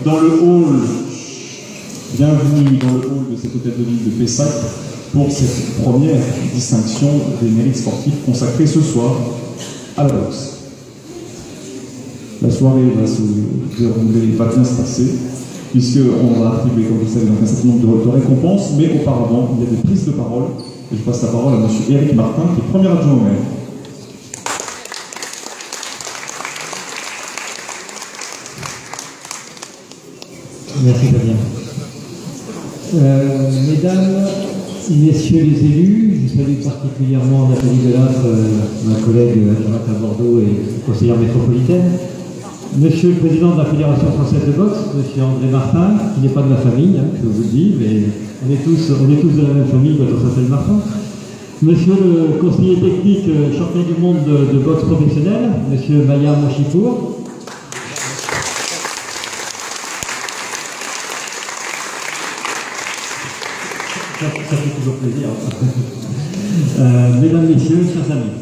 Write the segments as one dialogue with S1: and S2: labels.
S1: dans le hall, bienvenue dans le hall de cet hôtel de ville de Pessac pour cette première distinction des mérites sportifs consacrée ce soir à la boxe. La soirée va se dérouler, va bien se passer, puisqu'on va attribuer, comme vous le savez, un certain nombre de récompenses, mais auparavant, il y a des prises de parole, et je passe la parole à M. Éric Martin, qui est premier adjoint au maire.
S2: Merci Fabien. Mesdames, Messieurs les élus, je salue particulièrement Nathalie Delattre, ma collègue adjointe à Bordeaux et conseillère métropolitaine. Monsieur le Président de la Fédération française de boxe, Monsieur André Martin, qui n'est pas de ma famille, je vous le dis, mais on est tous de la même famille quand on s'appelle Martin. Monsieur le conseiller technique champion du monde de boxe professionnelle, Monsieur Maya Monchipour. Ça fait toujours plaisir. Mesdames, Messieurs, chers amis,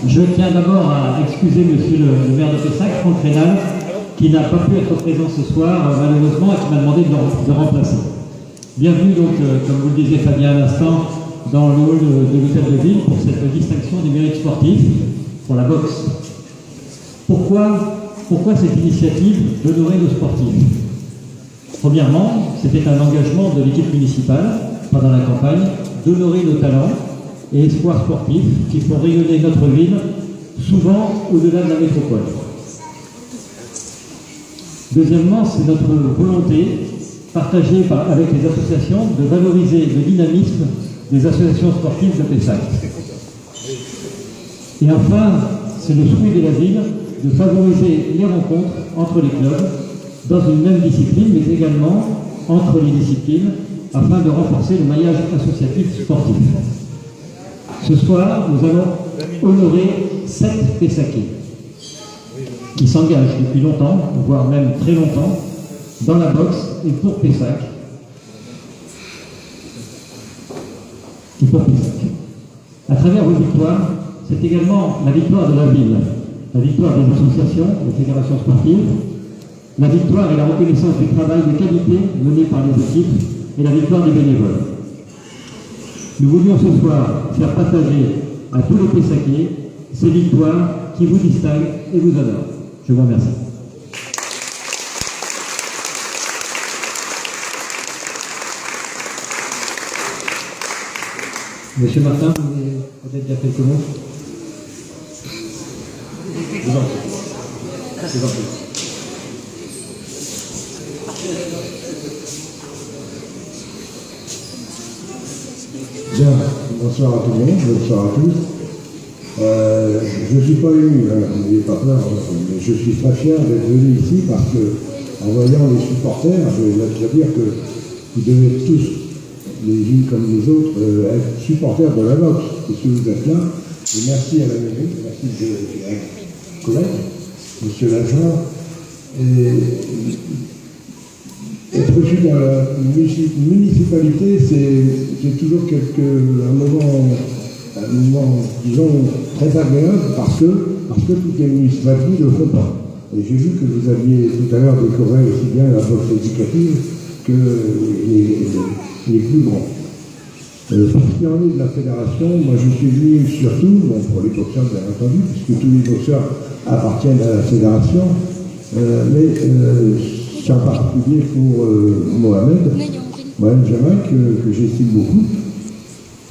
S2: je tiens d'abord à excuser Monsieur le maire de Pessac, Franck Rénal, qui n'a pas pu être présent ce soir, malheureusement, et qui m'a demandé de remplacer. Bienvenue donc, comme vous le disiez Fabien à l'instant, dans le hall de l'hôtel de ville pour cette distinction des mérites sportifs pour la boxe. Pourquoi cette initiative d'honorer nos sportifs? Premièrement, c'était un engagement de l'équipe municipale pendant la campagne d'honorer nos talents et espoirs sportifs qui font rayonner notre ville, souvent au-delà de la métropole. Deuxièmement, c'est notre volonté, partagée avec les associations, de valoriser le dynamisme des associations sportives de Pessac. Et enfin, c'est le souhait de la ville de favoriser les rencontres entre les clubs dans une même discipline, mais également entre les disciplines, afin de renforcer le maillage associatif sportif. Ce soir, nous allons honorer 7 Pessacais qui s'engagent depuis longtemps, voire même très longtemps, dans la boxe et pour Pessac. À travers vos victoires, c'est également la victoire de la ville, la victoire des associations, des fédérations sportives, la victoire et la reconnaissance du travail de qualité mené par les équipes et la victoire des bénévoles. Nous voulions ce soir faire partager à tous les Pessaciens ces victoires qui vous distinguent et vous honorent. Je vous remercie. Monsieur Martin, vous voulez peut-être dire quelques mots? Je vous en prie. Je vous en prie.
S3: Bien, bonsoir à tout le monde, bonsoir à tous. Je ne suis pas ému, n'ayez pas peur, mais je suis très fier d'être venu ici parce que, en voyant les supporters, je dois dire que vous devez tous, les unes comme les autres, être supporters de la boxe, puisque vous êtes là. Et merci à la mairie, merci de mes collègues, monsieur l'adjoint. Être reçu dans la municipalité, c'est toujours un moment, disons, très agréable parce que toutes les municipalités ne le font pas. Et j'ai vu que vous aviez tout à l'heure décoré aussi bien la boxe éducative que les plus grands. Pour ce qui en est de la fédération, moi je suis venu surtout, pour les boxeurs bien entendu, puisque tous les boxeurs appartiennent à la fédération, c'est en particulier pour Mohamed Jamal, que j'estime beaucoup.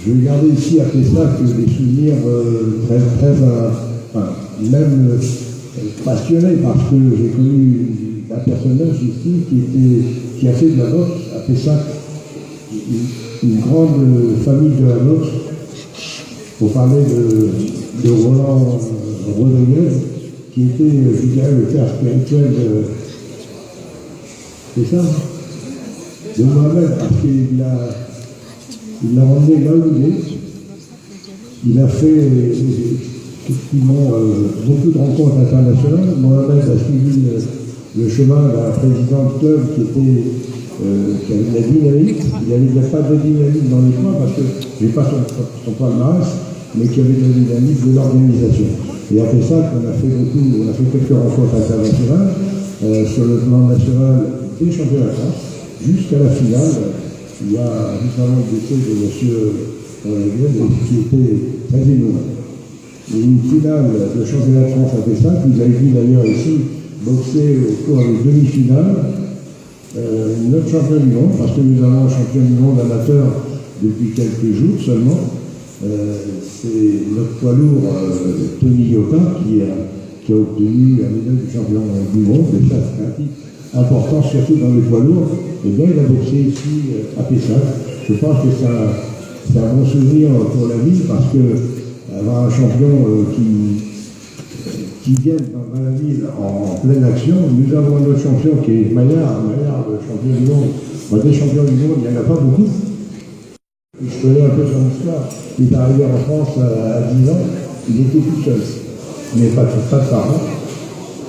S3: Je vais garder ici à Pessac des souvenirs même passionnés, parce que j'ai connu un personnage ici qui a fait de la boxe à Pessac une grande famille de la boxe. Pour parler de Roland Rodriguez, qui était, je dirais, le père spirituel de... C'est ça, de Mohamed, parce qu'il l'a emmené là où il est. Il a fait effectivement beaucoup de rencontres internationales. Mohamed a suivi le chemin d'un président de club qui avait de la dynamique. Il n'avait pas de dynamique dans les points, parce que je n'ai pas son palmarès, mais qui avait de la dynamique de l'organisation. Et après ça, on a fait quelques rencontres internationales. Sur le plan national, tous les championnats de France, jusqu'à la finale. Il y a justement le décès de M. qui était très émouvant. Et une finale de championnat de France à Pessac, vous avez vu d'ailleurs ici boxer au cours des demi-finales, notre champion du monde, parce que nous avons un champion du monde amateur depuis quelques jours seulement. C'est notre poids lourd Tony Yoka qui a obtenu la médaille du champion du monde, et ça c'est un titre important, surtout dans les poids lourds. Et bien il a boxé ici à Pessac. Je pense que c'est un bon souvenir pour la ville, parce que avoir un champion qui vient dans la ville en pleine action. Nous avons un autre champion qui est Maillard, le champion du monde. Des champions du monde, il n'y en a pas beaucoup. Je connais un peu son histoire. Il est arrivé en France à 10 ans, il était tout seul. Il n'avait pas de parents.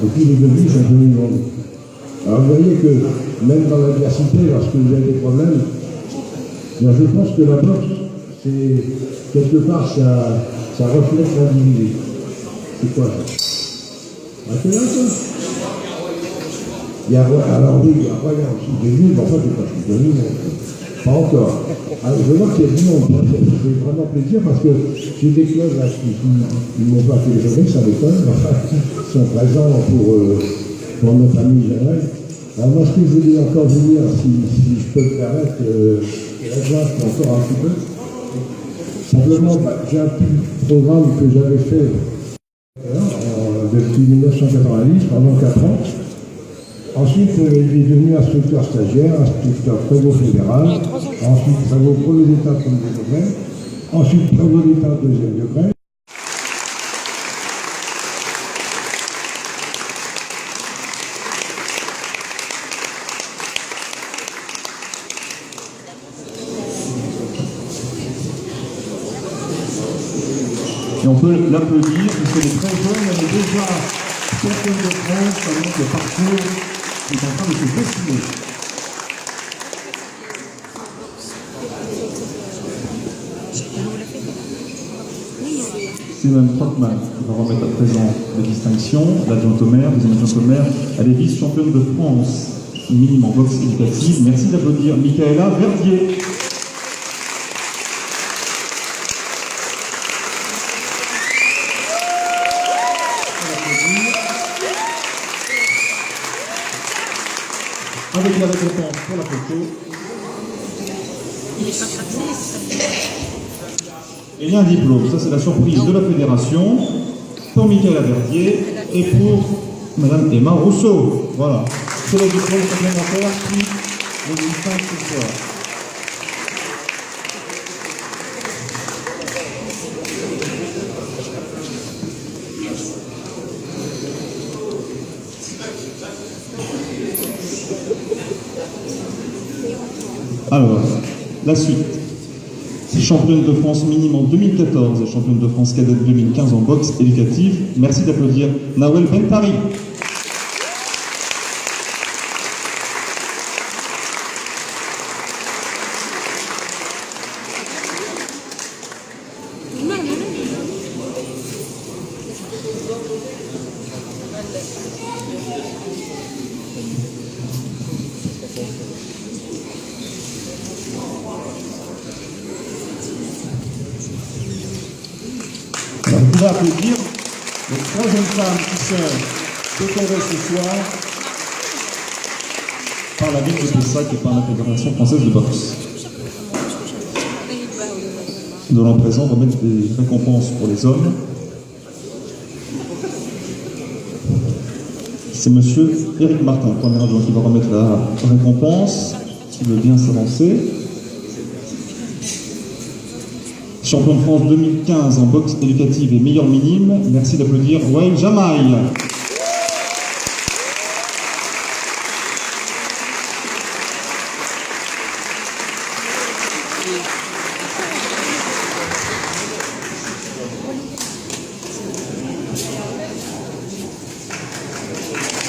S3: Et puis il est devenu champion du monde. Alors vous voyez que même dans l'adversité, lorsque vous avez des problèmes, je pense que la boxe, c'est quelque part, ça reflète l'individu. C'est quoi ça? Ah, c'est là ça? Il y a, alors oui, il y a Royan aussi, j'ai vu, mais enfin, c'est pas champion du monde. Pas encore. Alors, je vois qu'il y a du monde, ça fait vraiment plaisir, parce que j'ai des clubs là qui ne m'ont pas téléphoné, ça m'étonne, enfin, ils sont présents pour notre ami Janel. Alors moi, ce que je voulais encore vous dire, si je peux me permettre, et là, je peux encore un petit peu, simplement, j'ai un petit programme que j'avais fait depuis 1990, pendant 4 ans. Ensuite, il est devenu instructeur stagiaire, instructeur prévôt fédéral, ensuite prévôt premier d'état premier degré, ensuite prévôt d'état deuxième degré.
S1: Et on peut l'applaudir, puisque les très jeunes, elle est déjà championne de France, donc le parcours est en train de se dessiner. C'est Mme Trotman qui va remettre à présent les distinctions. L'adjointe au maire, deuxième adjointe au maire, elle est vice-championne de France, minimum en boxe éducative. Merci d'applaudir Michaela Verdier. Avec la récompense pour la photo. Et il y a un diplôme, ça c'est la surprise de la fédération, pour Michaela Verdier et pour Madame Emma Rousseau. Voilà, c'est le diplôme complémentaire qui le distingue ce soir. Alors, la suite. Championne de France minimum en 2014 et championne de France cadette 2015 en boxe éducative. Merci d'applaudir Nawel Bentari. Vous pouvez applaudir les 3 jeunes femmes qui sont décorées ce soir par la ville de Pessac et par la Fédération française de boxe. Nous allons à présent remettre des récompenses pour les hommes. C'est monsieur Éric Martin, premier adjoint, qui va remettre la récompense, s'il veut bien s'avancer. Champion de France 2015 en boxe éducative et meilleur minime. Merci d'applaudir Wael Jamaï.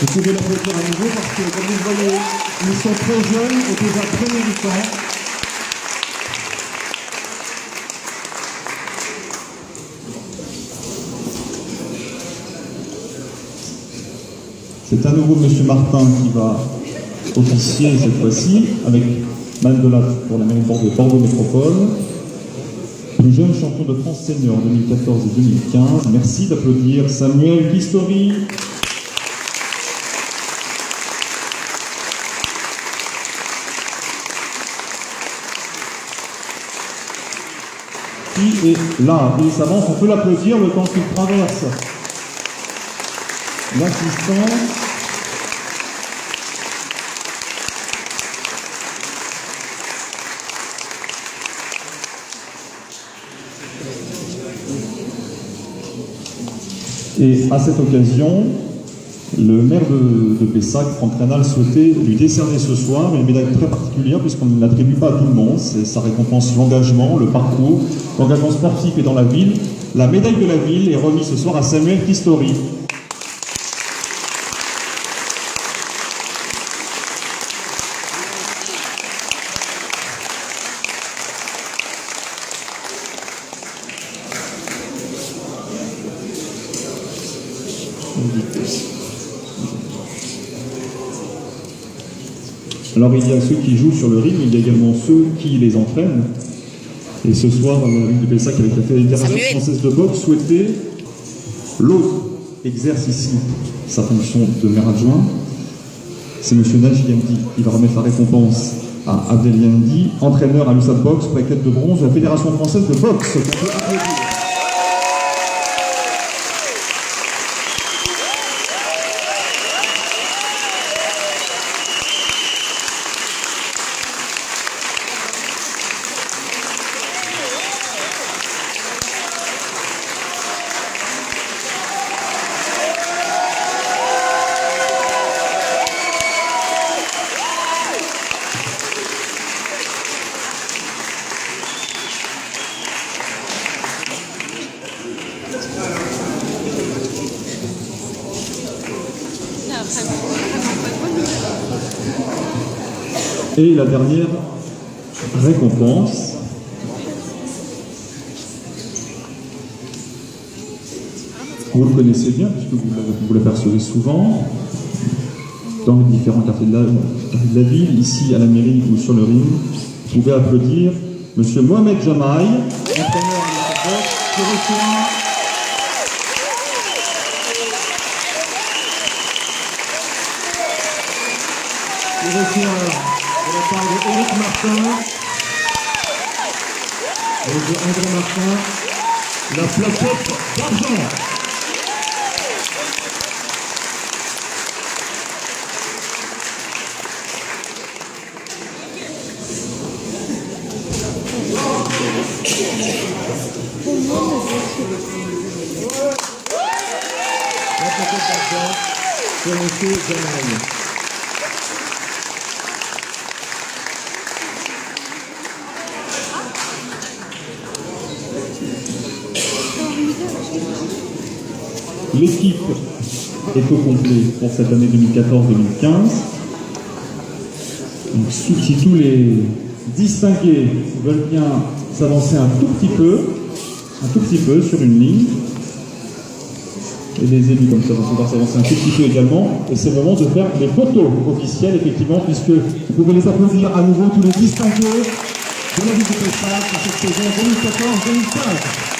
S1: Vous pouvez l'applaudir à nouveau parce que, comme vous le voyez, ils sont très jeunes et déjà très méritants. C'est à nouveau M. Martin qui va officier cette fois-ci, avec Mandola pour la mairie de Bordeaux Métropole. Le jeune champion de France senior 2014 et 2015. Merci d'applaudir Samuel Pistori. Qui est là, il s'avance, on peut l'applaudir le temps qu'il traverse l'assistance. Et à cette occasion, le maire de Pessac, Franck Rénal, souhaitait lui décerner ce soir une médaille très particulière puisqu'on ne l'attribue pas à tout le monde. Ça récompense l'engagement, le parcours, l'engagement sportif et dans la ville. La médaille de la ville est remise ce soir à Samuel Pistori. Alors il y a ceux qui jouent sur le ring, mais il y a également ceux qui les entraînent. Et ce soir, dans la ville de Pessac, avec la Fédération française de boxe, souhaitait l'autre exerce ici sa fonction de maire adjoint. C'est M. Naji Yandi qui va remettre la récompense à Abdel Yandi, entraîneur à l'USAD Boxe, plaquette de bronze de la Fédération française de boxe. On peut applaudir. Et la dernière récompense, vous le connaissez bien puisque vous l'apercevez souvent dans les différents quartiers de la ville, ici à la mairie ou sur le ring. Vous pouvez applaudir M. Mohamed Jamaï, entraîneur à la boxe, qui reçoit de la part de Éric Martin et de André Martin la plaquette d'argent. La plaquette d'argent pour M. Jamaï. L'équipe est au complet pour cette année 2014-2015. Si tous les distingués veulent bien s'avancer un tout petit peu sur une ligne, et les élus comme ça vont pouvoir s'avancer un tout petit peu également, et c'est le moment de faire les photos officielles, effectivement, puisque vous pouvez les applaudir à nouveau tous les distingués de la ville de Pessac pour cette saison 2014-2015.